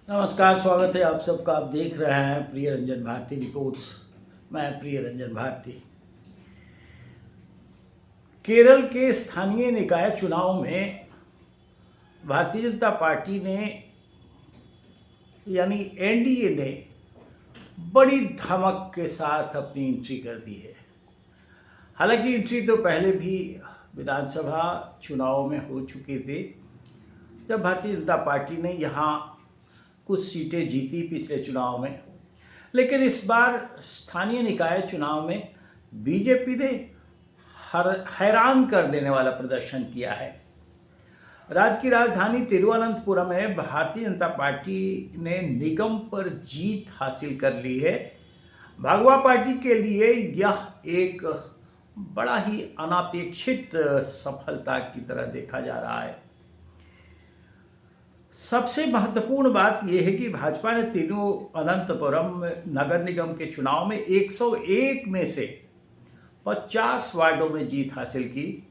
नमस्कार, स्वागत है आप सबका। आप देख रहे हैं प्रिय रंजन भारती रिपोर्ट्स। मैं प्रिय रंजन भारती। केरल के स्थानीय निकाय चुनाव में भारतीय जनता पार्टी ने यानी एनडीए ने बड़ी धमक के साथ अपनी एंट्री कर दी है। हालांकि एंट्री तो पहले भी विधानसभा चुनाव में हो चुके थे, जब भारतीय जनता पार्टी ने यहाँ कुछ सीटें जीती पिछले चुनाव में। लेकिन इस बार स्थानीय निकाय चुनाव में बीजेपी ने हैरान कर देने वाला प्रदर्शन किया है। राज्य की राजधानी तिरुवनंतपुरम में भारतीय जनता पार्टी ने निगम पर जीत हासिल कर ली है। भागवा पार्टी के लिए यह एक बड़ा ही अनपेक्षित सफलता की तरह देखा जा रहा है। सबसे महत्वपूर्ण बात यह है कि भाजपा ने तिरुवनंतपुरम नगर निगम के चुनाव में 101 में से 50 वार्डों में जीत हासिल की।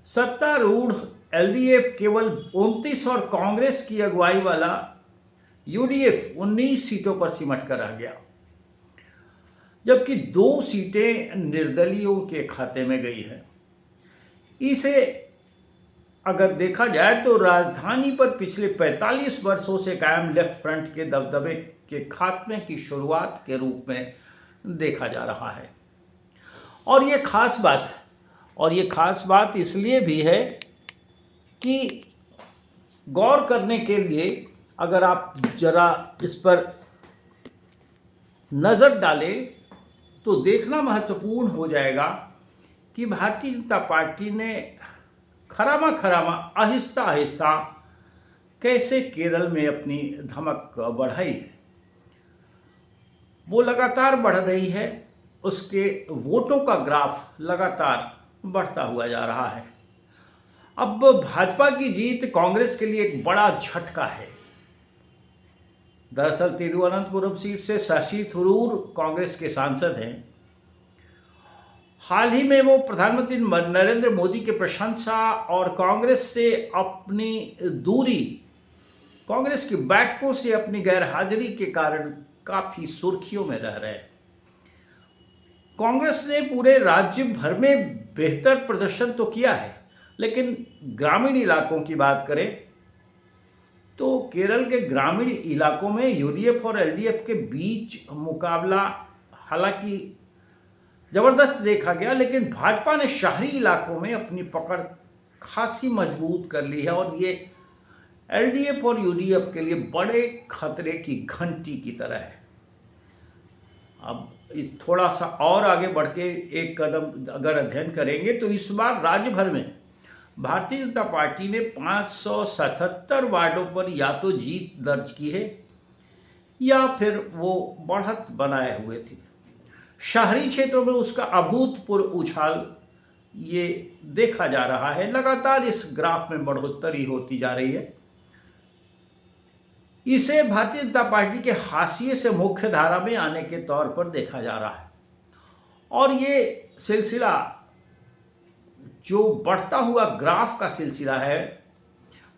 सत्तारूढ़ एलडीएफ केवल 29 और कांग्रेस की अगुवाई वाला यूडीएफ 19 सीटों पर सिमट कर रह गया, जबकि 2 सीटें निर्दलीयों के खाते में गई है। इसे अगर देखा जाए तो राजधानी पर पिछले 45 वर्षों से कायम लेफ्ट फ्रंट के दबदबे के खात्मे की शुरुआत के रूप में देखा जा रहा है। और ये खास बात इसलिए भी है कि गौर करने के लिए अगर आप जरा इस पर नज़र डालें तो देखना महत्वपूर्ण हो जाएगा कि भारतीय जनता पार्टी ने खरामा आहिस्ता आहिस्ता कैसे केरल में अपनी धमक बढ़ाई है। वो लगातार बढ़ रही है, उसके वोटों का ग्राफ लगातार बढ़ता हुआ जा रहा है। अब भाजपा की जीत कांग्रेस के लिए एक बड़ा झटका है। दरअसल तिरुवनंतपुरम सीट से शशि थरूर कांग्रेस के सांसद हैं। हाल ही में वो प्रधानमंत्री नरेंद्र मोदी की प्रशंसा और कांग्रेस से अपनी दूरी, कांग्रेस की बैठकों से अपनी गैरहाजिरी के कारण काफ़ी सुर्खियों में रह रहे हैं। कांग्रेस ने पूरे राज्य भर में बेहतर प्रदर्शन तो किया है, लेकिन ग्रामीण इलाकों की बात करें तो केरल के ग्रामीण इलाकों में यूडीएफ और एलडीएफ के बीच मुकाबला हालांकि ज़बरदस्त देखा गया, लेकिन भाजपा ने शहरी इलाकों में अपनी पकड़ खासी मजबूत कर ली है और ये एलडीएफ और यूडीएफ के लिए बड़े खतरे की घंटी की तरह है। अब थोड़ा सा और आगे बढ़ के एक कदम अगर अध्ययन करेंगे तो इस बार राज्य भर में भारतीय जनता पार्टी ने 577 वार्डों पर या तो जीत दर्ज की है या फिर वो बढ़त बनाए हुए थी। शहरी क्षेत्रों में उसका अभूतपूर्व उछाल ये देखा जा रहा है। लगातार इस ग्राफ में बढ़ोतरी होती जा रही है। इसे भारतीय जनता पार्टी के हाशिए से मुख्य धारा में आने के तौर पर देखा जा रहा है और ये सिलसिला जो बढ़ता हुआ ग्राफ का सिलसिला है,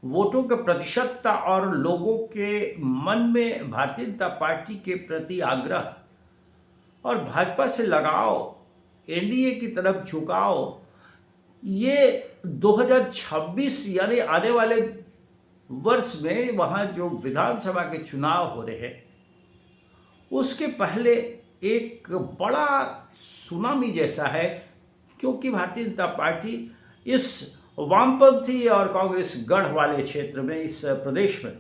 वोटों के प्रतिशतता और लोगों के मन में भारतीय जनता पार्टी के प्रति आग्रह और भाजपा से लगाव, एनडीए की तरफ झुकाव, ये 2026 यानी आने वाले वर्ष में वहाँ जो विधानसभा के चुनाव हो रहे हैं उसके पहले एक बड़ा सुनामी जैसा है, क्योंकि भारतीय जनता पार्टी इस वामपंथी और कांग्रेस गढ़ वाले क्षेत्र में, इस प्रदेश में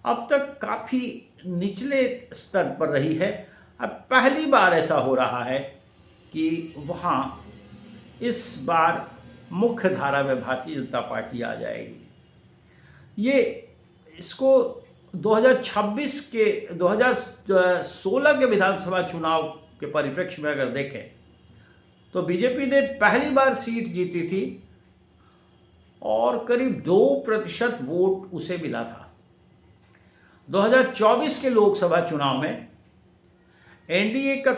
अब तक काफ़ी निचले स्तर पर रही है। अब पहली बार ऐसा हो रहा है कि वहाँ इस बार मुख्य धारा में भारतीय जनता पार्टी आ जाएगी। ये इसको 2016 के विधानसभा चुनाव के परिप्रेक्ष्य में अगर देखें तो बीजेपी ने पहली बार सीट जीती थी और करीब 2% वोट उसे मिला था। 2024 के लोकसभा चुनाव में एनडीए का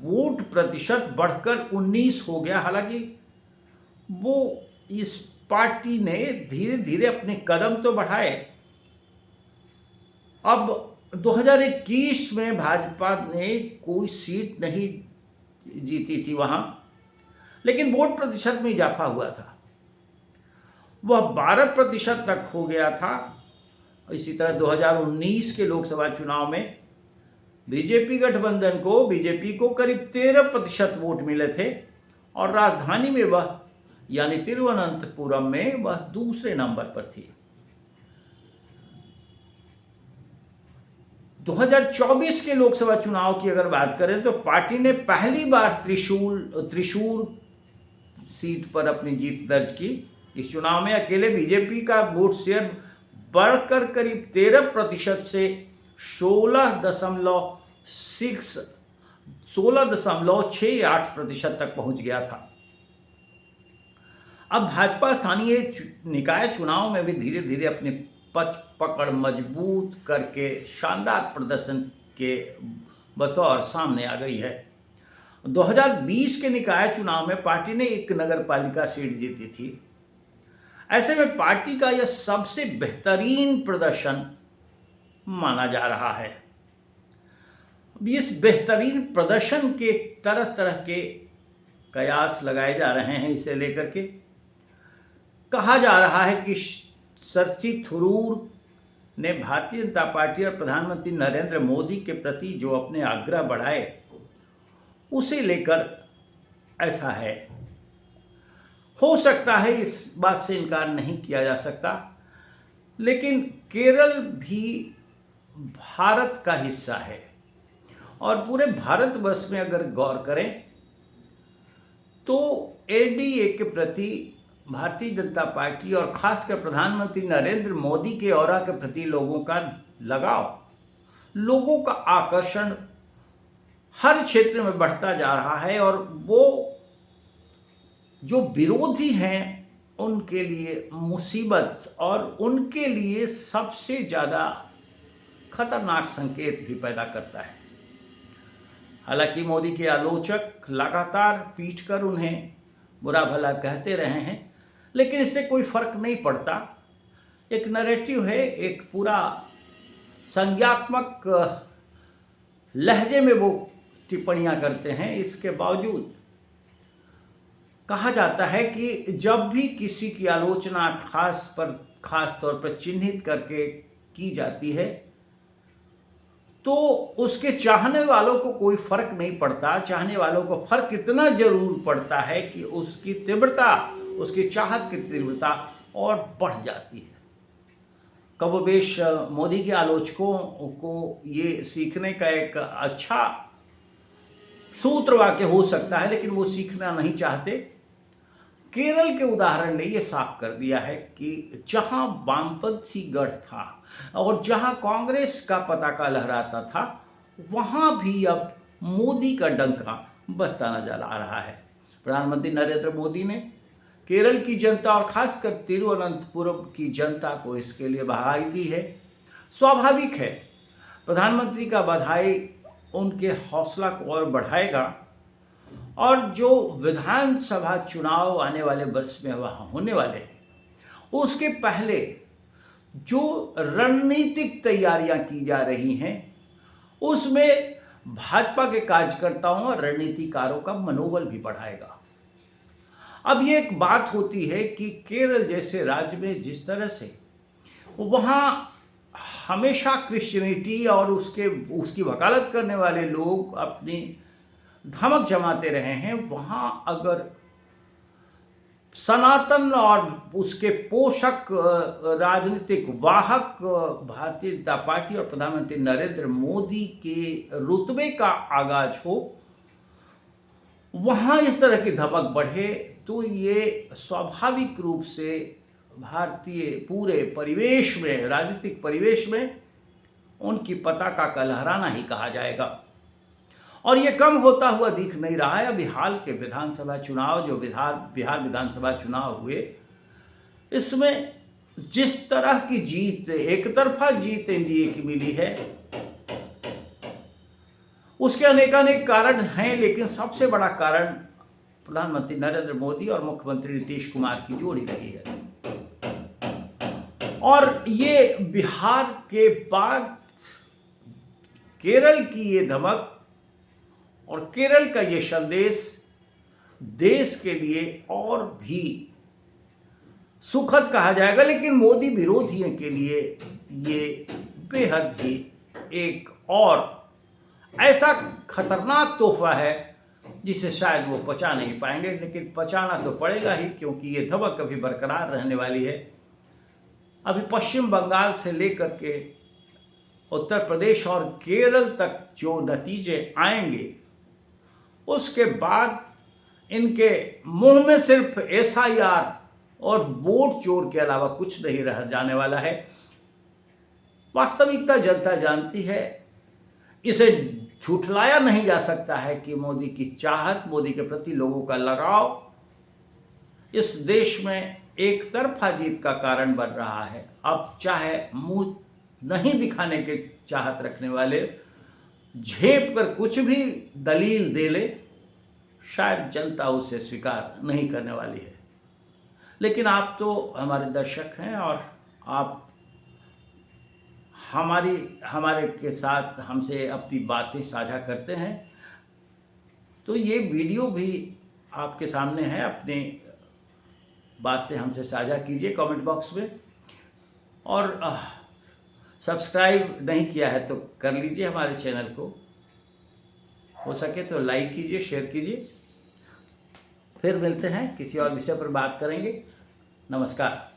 वोट प्रतिशत बढ़कर 19 हो गया। हालांकि वो इस पार्टी ने धीरे धीरे अपने कदम तो बढ़ाए, अब 2021 में भाजपा ने कोई सीट नहीं जीती थी वहाँ, लेकिन वोट प्रतिशत में इजाफा हुआ था। वह 12% तक हो गया था। इसी तरह 2019 के लोकसभा चुनाव में बीजेपी को करीब 13% वोट मिले थे और राजधानी में वह यानी तिरुवनंतपुरम में वह दूसरे नंबर पर थी। 2024 के लोकसभा चुनाव की अगर बात करें तो पार्टी ने पहली बार त्रिशूल सीट पर अपनी जीत दर्ज की। इस चुनाव में अकेले बीजेपी का वोट शेयर बढ़कर करीब 13% से 16.68% तक पहुंच गया था। अब भाजपा स्थानीय निकाय चुनाव में भी धीरे धीरे अपनी पकड़ मजबूत करके शानदार प्रदर्शन के बतौर सामने आ गई है। 2020 के निकाय चुनाव में पार्टी ने एक नगर पालिका सीट जीती थी। ऐसे में पार्टी का यह सबसे बेहतरीन प्रदर्शन माना जा रहा है। इस बेहतरीन प्रदर्शन के तरह तरह के कयास लगाए जा रहे हैं। इसे लेकर के कहा जा रहा है कि शशि थरूर ने भारतीय जनता पार्टी और प्रधानमंत्री नरेंद्र मोदी के प्रति जो अपने आग्रह बढ़ाए उसे लेकर ऐसा है। हो सकता है, इस बात से इनकार नहीं किया जा सकता, लेकिन केरल भी भारत का हिस्सा है और पूरे भारतवर्ष में अगर गौर करें तो एनडीए के प्रति भारतीय जनता पार्टी और खासकर प्रधानमंत्री नरेंद्र मोदी के ऑरा के प्रति लोगों का लगाव, लोगों का आकर्षण हर क्षेत्र में बढ़ता जा रहा है और वो जो विरोधी हैं उनके लिए मुसीबत और उनके लिए सबसे ज़्यादा खतरनाक संकेत भी पैदा करता है। हालांकि मोदी के आलोचक लगातार पीट कर उन्हें बुरा भला कहते रहे हैं, लेकिन इससे कोई फर्क नहीं पड़ता। एक नैरेटिव है, एक पूरा संज्ञात्मक लहजे में वो टिप्पणियां करते हैं। इसके बावजूद कहा जाता है कि जब भी किसी की आलोचना खास तौर पर चिन्हित करके की जाती है तो उसके चाहने वालों को कोई फर्क नहीं पड़ता। चाहने वालों को फर्क इतना जरूर पड़ता है कि उसकी तीव्रता, उसकी चाहत की तीव्रता और बढ़ जाती है। कमोबेश मोदी के आलोचकों को ये सीखने का एक अच्छा सूत्र वाक्य हो सकता है, लेकिन वो सीखना नहीं चाहते। केरल के उदाहरण ने ये साफ कर दिया है कि जहां वामपंथी गढ़ था और जहां कांग्रेस का पताका लहराता था, वहां भी अब मोदी का डंका बजता नजर आ रहा है। प्रधानमंत्री नरेंद्र मोदी ने केरल की जनता और खासकर तिरुवनंतपुरम की जनता को इसके लिए बधाई दी है। स्वाभाविक है, प्रधानमंत्री का बधाई उनके हौसला को और बढ़ाएगा और जो विधानसभा चुनाव आने वाले वर्ष में वहाँ होने वाले हैं उसके पहले जो रणनीतिक तैयारियां की जा रही हैं उसमें भाजपा के कार्यकर्ताओं और रणनीतिकारों का मनोबल भी बढ़ाएगा। अब ये एक बात होती है कि केरल जैसे राज्य में जिस तरह से वहाँ हमेशा क्रिश्चियनिटी और उसकी वकालत करने वाले लोग अपनी धमक जमाते रहे हैं, वहाँ अगर सनातन और उसके पोषक राजनीतिक वाहक भारतीय जनता पार्टी और प्रधानमंत्री नरेंद्र मोदी के रुतबे का आगाज हो, वहाँ इस तरह की धमक बढ़े तो ये स्वाभाविक रूप से भारतीय पूरे परिवेश में, राजनीतिक परिवेश में उनकी पताका का लहराना ही कहा जाएगा। और ये कम होता हुआ दिख नहीं रहा है। अभी हाल के विधानसभा चुनाव, जो बिहार विधानसभा चुनाव हुए, इसमें जिस तरह की जीत, एक तरफा जीत एनडीए की मिली है, उसके अनेकानेक कारण हैं, लेकिन सबसे बड़ा कारण प्रधानमंत्री नरेंद्र मोदी और मुख्यमंत्री नीतीश कुमार की जोड़ी रही है। और ये बिहार के बाद केरल की ये धमक और केरल का ये संदेश देश के लिए और भी सुखद कहा जाएगा, लेकिन मोदी विरोधियों के लिए ये बेहद ही एक और ऐसा खतरनाक तोहफा है जिसे शायद वो पचा नहीं पाएंगे, लेकिन पचाना तो पड़ेगा ही, क्योंकि ये धमक अभी बरकरार रहने वाली है। अभी पश्चिम बंगाल से लेकर के उत्तर प्रदेश और केरल तक जो नतीजे आएंगे, उसके बाद इनके मुंह में सिर्फ SIR और वोट चोर के अलावा कुछ नहीं रह जाने वाला है। वास्तविकता जनता जानती है, इसे झुठलाया नहीं जा सकता है कि मोदी की चाहत, मोदी के प्रति लोगों का लगाव इस देश में एक तरफा जीत का कारण बन रहा है। अब चाहे मुंह नहीं दिखाने के चाहत रखने वाले झेप कर कुछ भी दलील दे ले, शायद जनता उसे स्वीकार नहीं करने वाली है। लेकिन आप तो हमारे दर्शक हैं और आप हमारे के साथ हमसे अपनी बातें साझा करते हैं, तो ये वीडियो भी आपके सामने है। अपनी बातें हमसे साझा कीजिए कमेंट बॉक्स में, और सब्सक्राइब नहीं किया है तो कर लीजिए हमारे चैनल को, हो सके तो लाइक कीजिए, शेयर कीजिए। फिर मिलते हैं, किसी और विषय पर बात करेंगे। नमस्कार।